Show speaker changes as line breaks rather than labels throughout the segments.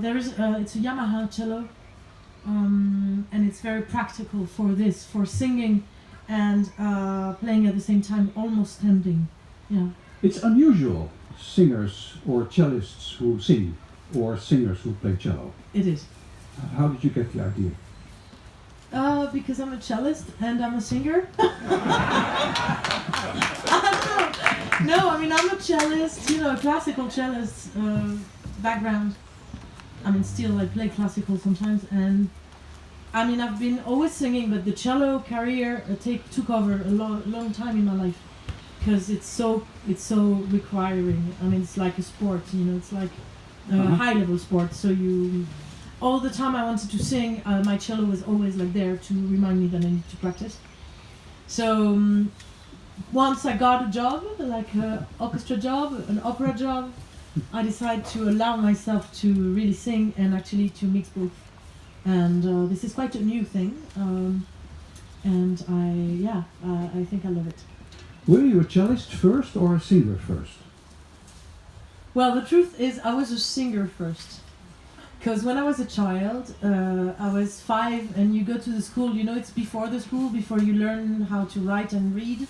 There is it's a Yamaha cello, and it's very practical for singing and playing at the same time, almost standing. Yeah.
It's unusual, singers or cellists who sing, or singers who play cello.
It is.
How did you get the idea?
Because I'm a cellist and I'm a singer. I don't know. No, I mean I'm a cellist, a classical cellist background. I mean still I play classical sometimes, and I mean I've been always singing, but the cello career took over a long time in my life, because it's so requiring. I mean it's like a sport, it's like a high level sport, so you all the time I wanted to sing, my cello was always like there to remind me that I need to practice. So once I got a job, like an orchestra job, an opera job, I decided to allow myself to really sing and actually to mix both. And this is quite a new thing, and I think I love it.
Were you a cellist first or a singer first?
Well, the truth is I was a singer first. Because when I was a child, I was 5, and you go to the school, it's before the school, before you learn how to write and read.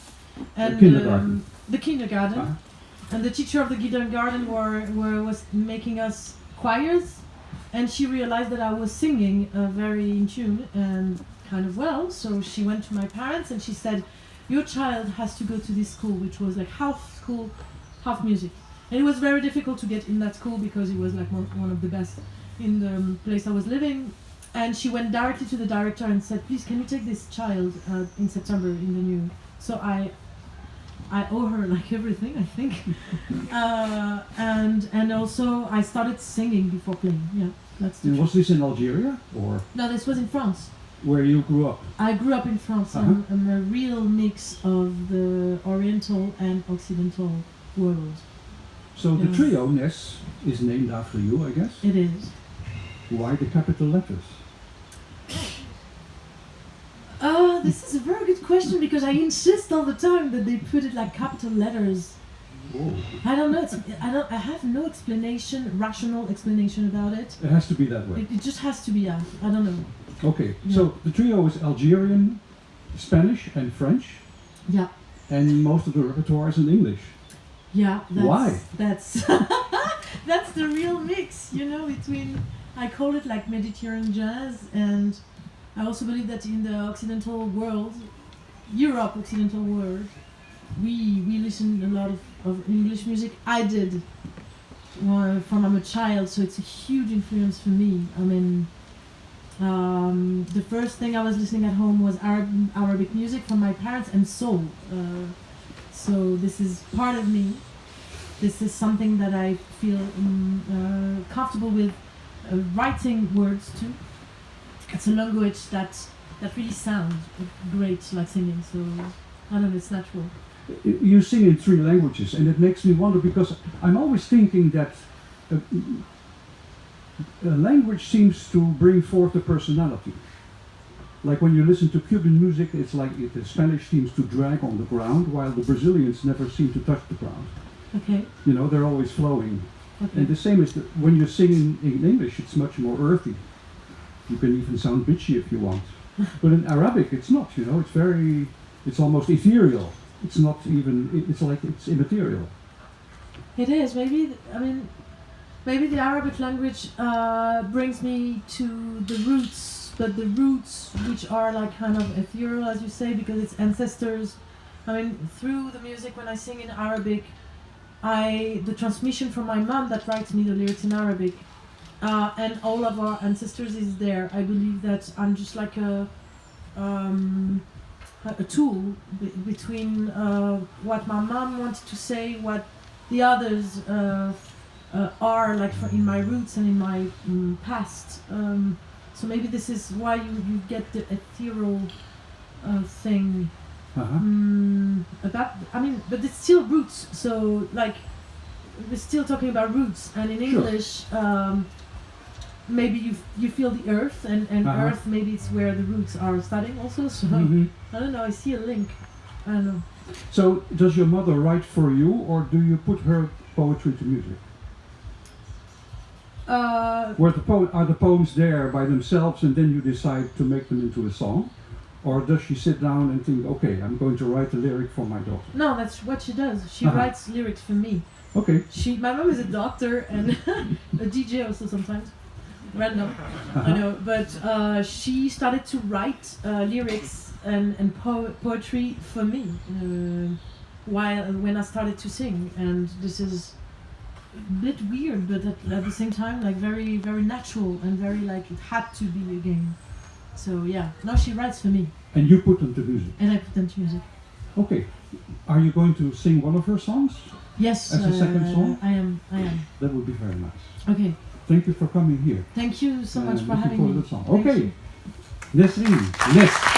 And
the kindergarten.
The kindergarten. And the teacher of the kindergarten was making us choirs, and she realized that I was singing very in tune and kind of well, so she went to my parents and she said, your child has to go to this school, which was like half school, half music. And it was very difficult to get in that school because it was like one of the best in the place I was living, and she went directly to the director and said, please can you take this child in September in the new. So I owe her like everything, I think. And also I started singing before playing. Yeah, that's the
Was this in Algeria or?
No, this was in France.
Where you grew up?
I grew up in France. I'm a real mix of the Oriental and Occidental world.
So the trio Nes is named after you, I guess?
It is.
Why the capital letters?
This is a very good question, because I insist all the time that they put it like capital letters.
Whoa.
I don't know. I have no rational explanation about it.
It has to be that way.
It just has to be. I don't know.
Okay, so the trio is Algerian, Spanish, and French.
Yeah.
And most of the repertoire is in English.
Yeah.
Why?
That's that's the real mix, between. I call it like Mediterranean jazz, and I also believe that in the Occidental world, Occidental world, we listen a lot of English music. I did from I'm a child, so it's a huge influence for me. I mean, the first thing I was listening at home was Arabic music from my parents and soul. So this is part of me. This is something that I feel comfortable with writing words to. It's a language that really sounds great, like singing. So I don't know, it's natural.
You sing in 3 languages, and it makes me wonder, because I'm always thinking that a language seems to bring forth a personality. Like when you listen to Cuban music, it's like the Spanish seems to drag on the ground, while the Brazilians never seem to touch the ground.
Okay.
They're always flowing.
Okay.
And the same is when you sing in English, it's much more earthy. You can even sound bitchy if you want. But in Arabic, it's not, it's almost ethereal. It's not even, it's like it's immaterial.
It is, maybe the Arabic language brings me to the roots, but the roots which are like kind of ethereal, as you say, because it's ancestors. Through the music, when I sing in Arabic, the transmission from my mom that writes me the lyrics in Arabic, and all of our ancestors is there. I believe that I'm just like a tool between what my mom wanted to say, what the others are like in my roots and in my past. So maybe this is why you get the ethereal thing. But it's still roots. So like we're still talking about roots, and in English, maybe you feel the earth, and earth, maybe it's where the roots are starting also. So I don't know. I see a link. I don't know.
So does your mother write for you, or do you put her poetry to music? Where are the poems there by themselves and then you decide to make them into a song? Or does she sit down and think, okay, I'm going to write a lyric for my daughter?
No, that's what she does. She writes lyrics for me.
Okay.
My mom is a doctor and a DJ also sometimes. Random, I know. But she started to write lyrics and poetry for me when I started to sing. And this is a bit weird, but at the same time, like very, very natural and very like it had to be a game. So yeah, now she writes for me.
And you put them to music?
And I put them to music.
Okay. Are you going to sing one of her songs?
Yes.
As a second song?
I am.
That would be very nice.
Okay.
Thank you for coming here.
Thank you so much for having me.
Okay. Nesrine. Nes.